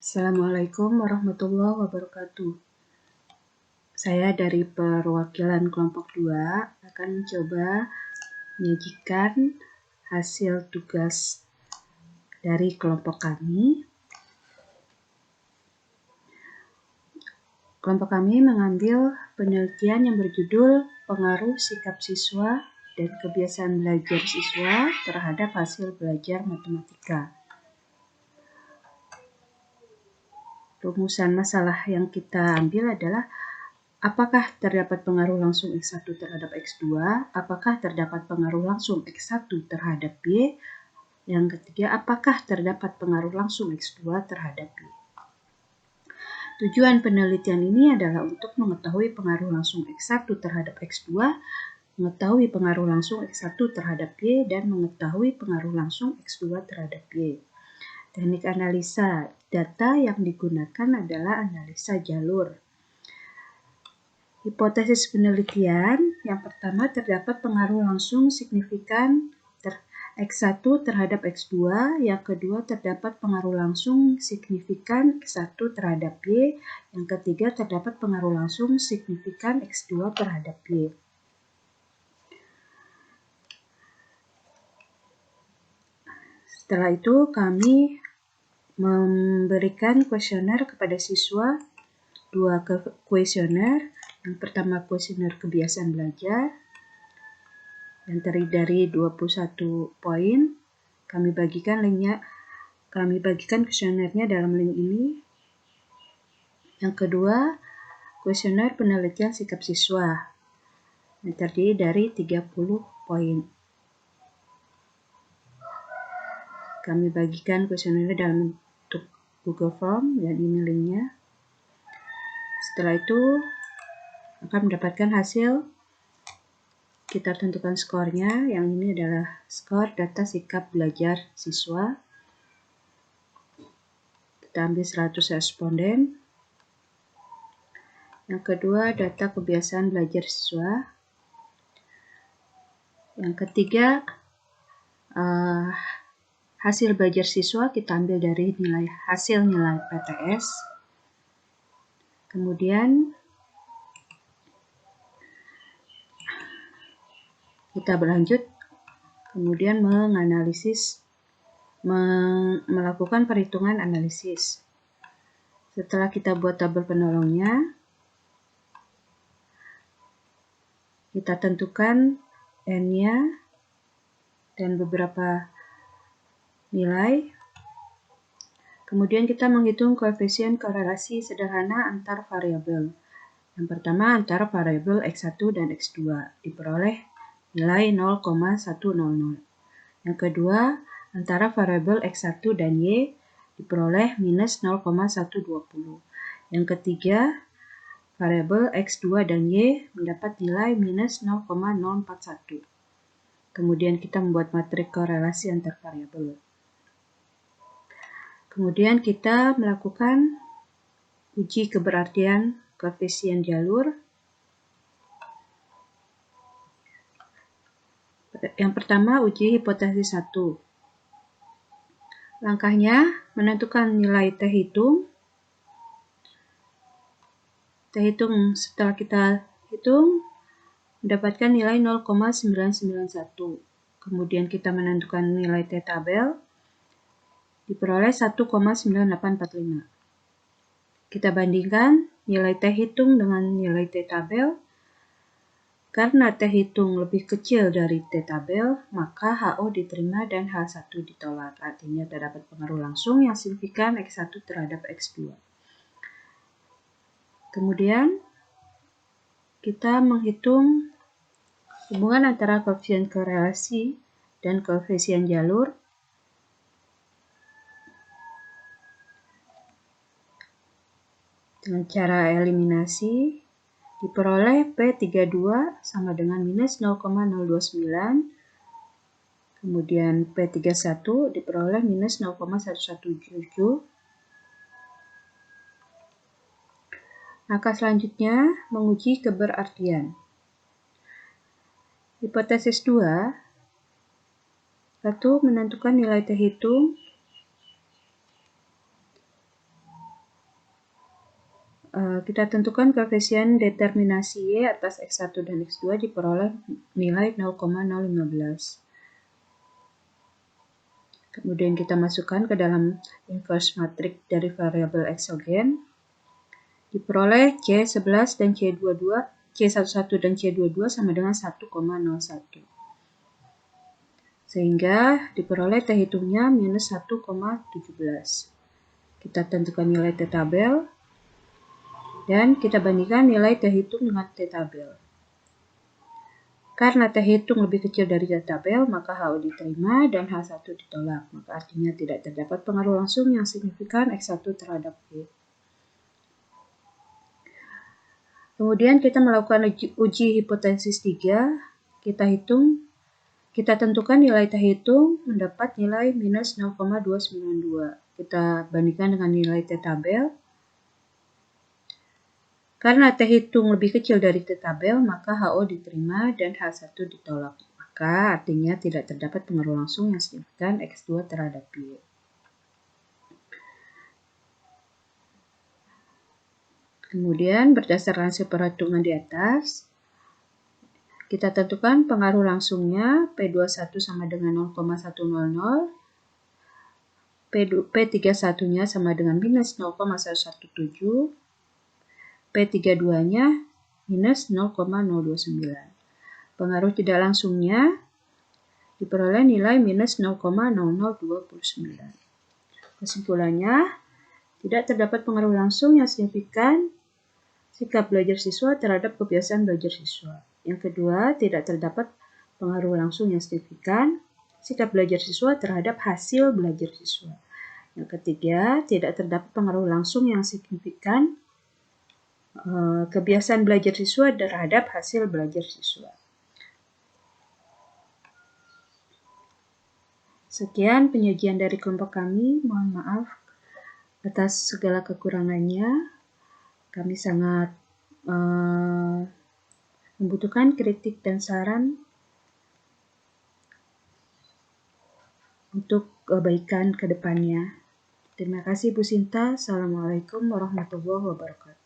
Assalamualaikum warahmatullahi wabarakatuh. Saya dari perwakilan kelompok 2 akan mencoba menyajikan hasil tugas dari kelompok kami. Kelompok kami mengambil penelitian yang berjudul pengaruh sikap siswa dan kebiasaan belajar siswa terhadap hasil belajar matematika. Rumusan masalah yang kita ambil adalah apakah terdapat pengaruh langsung X1 terhadap X2? Apakah terdapat pengaruh langsung X1 terhadap Y? Yang ketiga, apakah terdapat pengaruh langsung X2 terhadap Y? Tujuan penelitian ini adalah untuk mengetahui pengaruh langsung X1 terhadap X2, mengetahui pengaruh langsung X1 terhadap Y, dan mengetahui pengaruh langsung X2 terhadap Y. Teknik analisa data yang digunakan adalah analisa jalur. Hipotesis penelitian yang pertama, terdapat pengaruh langsung signifikan X1 terhadap X2, yang kedua terdapat pengaruh langsung signifikan X1 terhadap Y, yang ketiga terdapat pengaruh langsung signifikan X2 terhadap Y. Setelah itu kami memberikan kuesioner kepada siswa, 2 kuesioner. Yang pertama kuesioner kebiasaan belajar yang terdiri dari 21 poin. Kami bagikan kuesionernya dalam link ini. Yang kedua, kuesioner penelitian sikap siswa yang terdiri dari 30 poin. Kami bagikan kuesionernya dalam bentuk Google Form, dan ini linknya. Setelah itu akan mendapatkan hasil. Kita tentukan skornya. Yang ini adalah skor data sikap belajar siswa. Kita ambil 100 responden. Yang kedua, data kebiasaan belajar siswa. Yang ketiga, hasil belajar siswa kita ambil dari hasil nilai PTS. Kemudian kita berlanjut, kemudian melakukan perhitungan analisis. Setelah kita buat tabel penolongnya, kita tentukan N-nya dan beberapa nilai. Kemudian kita menghitung koefisien korelasi sederhana antar variabel. Yang pertama, antara variabel X1 dan X2 diperoleh nilai 0,100. Yang kedua, antara variabel X1 dan Y diperoleh minus 0,120. Yang ketiga, variabel X2 dan Y mendapat nilai minus 0,041. Kemudian kita membuat matrik korelasi antar variabel. Kemudian kita melakukan uji keberartian koefisien jalur. Yang pertama, uji hipotesis 1. Langkahnya, menentukan nilai T hitung. Setelah kita hitung, mendapatkan nilai 0,991. Kemudian kita menentukan nilai T tabel, diperoleh 1,9845. Kita bandingkan nilai T hitung dengan nilai T tabel. Karena T hitung lebih kecil dari T tabel, maka HO diterima dan H1 ditolak. Artinya terdapat pengaruh langsung yang signifikan X1 terhadap X2. Kemudian kita menghitung hubungan antara koefisien korelasi dan koefisien jalur. Dengan cara eliminasi, diperoleh P32 sama dengan minus 0,029. Kemudian P31 diperoleh minus 0,117. Langkah selanjutnya, menguji keberartian. Hipotesis 2, 1. Menentukan nilai T hitung. kita tentukan koefisien determinasi Y atas X1 dan X2 diperoleh nilai 0,015. Kemudian kita masukkan ke dalam inverse matrix dari variabel eksogen. Diperoleh C11 dan C11 dan C22 sama dengan 1,01. Sehingga diperoleh T hitungnya minus 1,17. Kita tentukan nilai T tabel. Dan kita bandingkan nilai T hitung dengan T tabel. Karena T hitung lebih kecil dari T tabel, maka HO diterima dan H1 ditolak. Maka artinya tidak terdapat pengaruh langsung yang signifikan X1 terhadap Y. Kemudian kita melakukan uji hipotesis 3. Kita tentukan nilai T hitung mendapat nilai minus 0,292. Kita bandingkan dengan nilai T tabel. Karena T hitung lebih kecil dari T tabel, maka HO diterima dan H1 ditolak. Maka artinya tidak terdapat pengaruh langsung yang signifikan X2 terhadap Y. Kemudian berdasarkan hasil perhitungan di atas, kita tentukan pengaruh langsungnya P21 sama dengan 0,100, P31-nya sama dengan minus 0,117, P32-nya minus 0,029. Pengaruh tidak langsungnya diperoleh nilai minus 0,0029. Kesimpulannya, tidak terdapat pengaruh langsung yang signifikan sikap belajar siswa terhadap kebiasaan belajar siswa. Yang kedua, tidak terdapat pengaruh langsung yang signifikan sikap belajar siswa terhadap hasil belajar siswa. Yang ketiga, tidak terdapat pengaruh langsung yang signifikan kebiasaan belajar siswa terhadap hasil belajar siswa. Sekian penyajian dari kelompok kami. Mohon maaf atas segala kekurangannya. Kami sangat membutuhkan kritik dan saran untuk kebaikan ke depannya. Terima kasih Bu Sinta. Assalamualaikum warahmatullahi wabarakatuh.